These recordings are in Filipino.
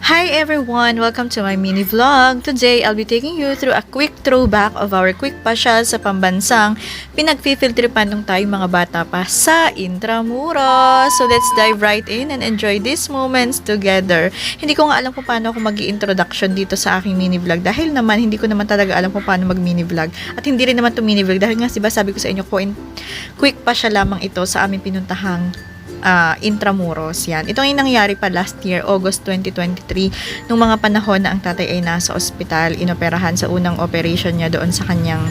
Hi everyone! Welcome to my mini vlog. Today, I'll be taking you through a quick throwback of our quick pasyal sa pambansang pinagpipiltripan nung tayong mga bata pa sa Intramuros. So let's dive right in and enjoy these moments together. Hindi ko nga alam kung paano ako mag-i-introduction dito sa aking mini vlog dahil naman hindi ko naman talaga alam kung paano mag-mini vlog. At hindi rin naman to mini vlog dahil nga sabi ko sa inyo quick pasyal lamang ito sa aming pinuntahang Intramuros. Yan. Ito yung nangyari pa last year, August 2023, nung mga panahon na ang tatay ay nasa ospital, inoperahan sa unang operation niya doon sa kanyang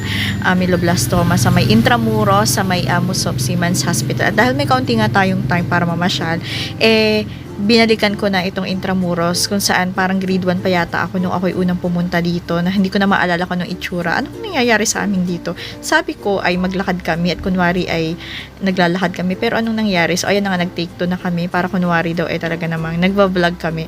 myeloblastoma sa may Intramuros, sa may Musop Siemens Hospital. At dahil may kaunti nga tayong time para mamasyal, binalikan ko na itong Intramuros kung saan parang grade 1 pa yata ako nung ako'y unang pumunta dito na hindi ko na maalala kung anong itsura. Anong nangyayari sa amin dito? Sabi ko ay maglakad kami at kunwari ay naglalakad kami. Pero anong nangyari? So ayan na nga, nag-take 2 na kami para kunwari daw ay talaga namang nagva-vlog kami.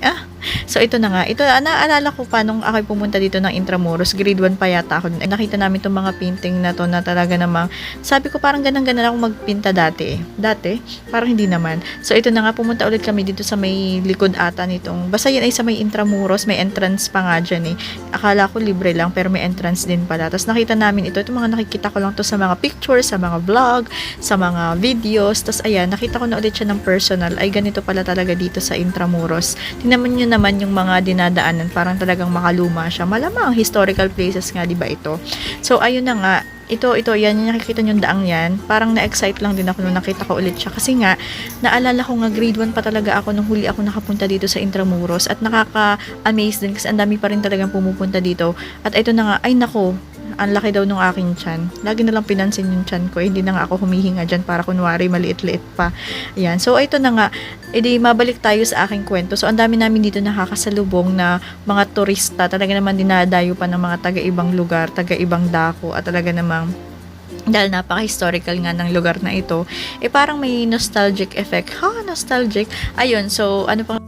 So ito na nga. Ito, naalala ko pa nung ako'y pumunta dito ng Intramuros. Grade 1 pa yata ako. Nakita namin itong mga painting na to na talaga namang sabi ko parang ganang-ganan ako magpinta dati. Dati? Parang hindi naman. So ito na nga, pumunta ulit kami dito sa may likod ata nitong, basta yan ay sa may Intramuros, may entrance pa nga dyan eh. Akala ko libre lang, pero may entrance din pala. Tapos nakita namin ito mga nakikita ko lang to sa mga pictures, sa mga vlog, sa mga videos. Tapos ayan, nakita ko na ulit siya ng personal, ay ganito pala talaga dito sa Intramuros. Tingnan nyo naman yung mga dinadaanan, parang talagang makaluma siya. Malamang historical places nga, di ba ito? So ayun na nga, ito, yan, yung nakikita nyo daang yan, parang na-excite lang din ako nung nakita ko ulit siya. Kasi nga, naalala ko nga grade 1 pa talaga ako nung huli ako nakapunta dito sa Intramuros. At nakaka-amaze din kasi ang dami pa rin talagang pumupunta dito. At ito na nga, ay nako, ang laki daw nung aking tiyan. Lagi na lang pinansin yung tiyan ko. Hindi na nga ako humihinga dyan para kunwari maliit-liit pa. Ayan. So, ito na nga. Edi, mabalik tayo sa aking kwento. So, ang dami namin dito nakakasalubong na mga turista. Talaga naman dinadayo pa ng mga taga-ibang lugar, taga-ibang dako. At talaga namang dahil napaka-historical nga ng lugar na ito, parang may nostalgic effect. Nostalgic. Ayun. So, ano pang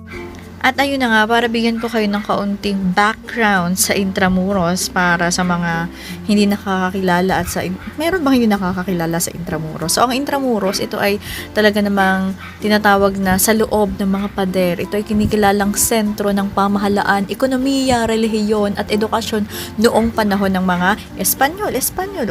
at ayun na nga, para bigyan ko kayo ng kaunting background sa Intramuros para sa mga hindi nakakakilala at meron bang hindi nakakakilala sa Intramuros? So, ang Intramuros, ito ay talaga namang tinatawag na sa loob ng mga pader. Ito ay kinikilalang sentro ng pamahalaan, ekonomiya, relihiyon at edukasyon noong panahon ng mga Espanyol,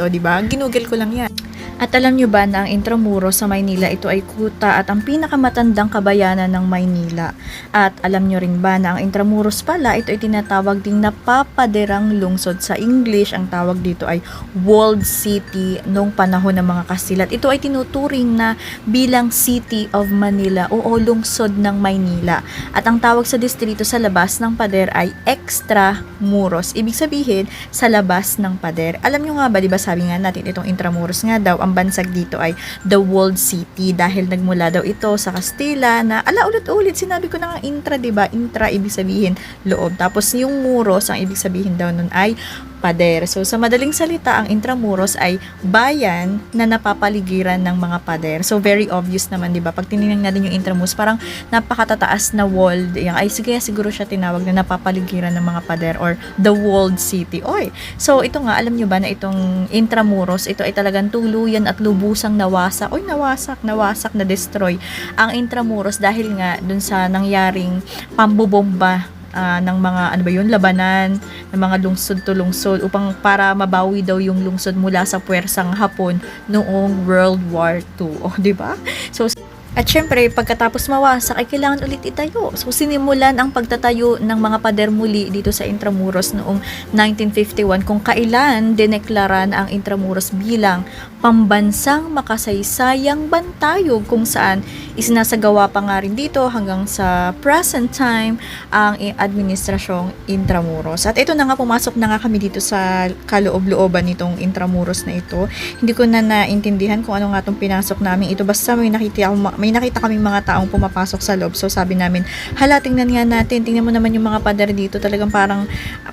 o diba? Ginugol ko lang yan. At alam nyo ba na ang Intramuros sa Maynila, ito ay kuta at ang pinakamatandang kabayanan ng Maynila. At alam nyo rin ba na ang Intramuros pala, ito ay tinatawag ding napapaderang lungsod. Sa English, ang tawag dito ay walled city noong panahon ng mga Kastilat. Ito ay tinuturing na bilang City of Manila o lungsod ng Maynila. At ang tawag sa distrito sa labas ng pader ay Extramuros. Ibig sabihin, sa labas ng pader. Alam nyo nga ba, diba sabi nga natin, itong Intramuros nga daw, ang bansag dito ay the walled city dahil nagmula daw ito sa Kastila na ulit-ulit sinabi ko na nga intra, diba? Intra ibig sabihin loob. Tapos yung muros, ang ibig sabihin daw nun ay pader. So sa madaling salita, ang Intramuros ay bayan na napapaligiran ng mga pader. So very obvious naman, diba? Pag tinignan natin yung Intramuros, parang napakatataas na walled. Ay siguro siya tinawag na napapaligiran ng mga pader or the walled city. So ito nga, alam nyo ba na itong Intramuros, ito ay talagang tuluyan at lubusang nawasak. Nawasak, na-destroy ang Intramuros dahil nga dun sa nangyaring pambobomba ng mga labanan ng mga lungsod to lungsod upang para mabawi daw yung lungsod mula sa puwersang Hapon noong World War II. Di ba? So at syempre, pagkatapos mawasak ay kailangan ulit itayo. So, sinimulan ang pagtatayo ng mga pader muli dito sa Intramuros noong 1951 kung kailan dineklara na ang Intramuros bilang pambansang makasaysayang bantayog kung saan isinasagawa pa nga rin dito hanggang sa present time ang administrasyong Intramuros. At ito na nga, pumasok na nga kami dito sa kaloob-looban nitong Intramuros na ito. Hindi ko na naintindihan kung ano nga itong pinasok namin ito. Basta may nakita kaming mga taong pumapasok sa loob. So sabi namin, tingnan nga natin. Tingnan mo naman yung mga pader dito. Talagang parang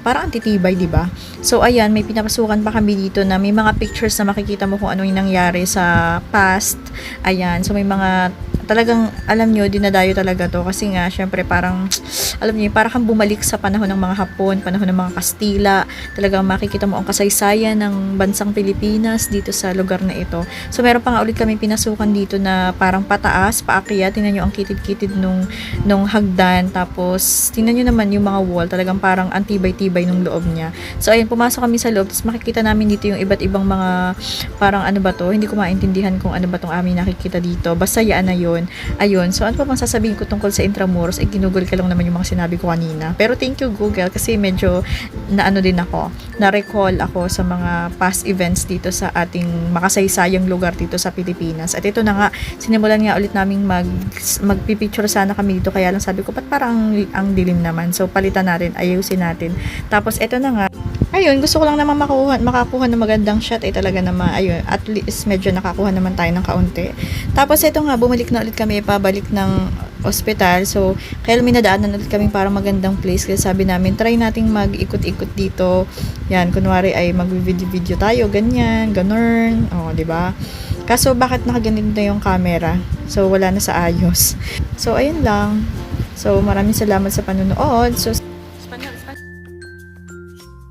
antitibay, di ba? So ayan, may pinapasukan pa kami dito na may mga pictures na makikita mo kung ano yung nangyari sa past. Ayan, so may mga talagang, alam nyo, dinadayo talaga to. Kasi nga, syempre, parang, alam nyo, parang kang bumalik sa panahon ng mga Hapon, panahon ng mga Kastila. Talagang makikita mo ang kasaysayan ng bansang Pilipinas dito sa lugar na ito. So, meron pa nga ulit kami pinasukan dito na parang pataas, paakyat. Tingnan nyo ang kitid-kitid nung hagdan. Tapos, tingnan nyo naman yung mga wall. Talagang parang antibay-tibay nung loob niya. So, ayun, pumasok kami sa loob. Tapos, makikita namin dito yung iba't ibang mga, parang ano ba to? Hindi ko maintindihan kung ano ba tong aming nakikita dito. Basta yaan na yun. Ayun. So, ano pa bang sasabihin ko tungkol sa Intramuros? Ginugol ka lang naman yung mga sinabi ko kanina. Pero, thank you, Google. Kasi medyo, naano din ako. Na-recall ako sa mga past events dito sa ating makasaysayang lugar dito sa Pilipinas. At ito na nga, sinimulan nga ulit naming magpipicture sana kami dito. Kaya lang sabi ko, ba't parang ang dilim naman? So, palitan natin. Ayusin natin. Tapos, ito na nga. Ayun, gusto ko lang naman makakuha ng magandang shot talaga naman, ayun, at least medyo nakakuha naman tayo ng kaunti. Tapos ito nga, bumalik na ulit kami, pabalik ng ospital. So, kaya may nadaanan ulit kami para magandang place. Kaya sabi namin, try nating mag-ikot-ikot dito. Yan, kunwari ay mag-video-video tayo, ganyan, ganun. O, diba? Kaso, bakit nakaganito na yung camera? So, wala na sa ayos. So, ayun lang. So, maraming salamat sa panonood. So,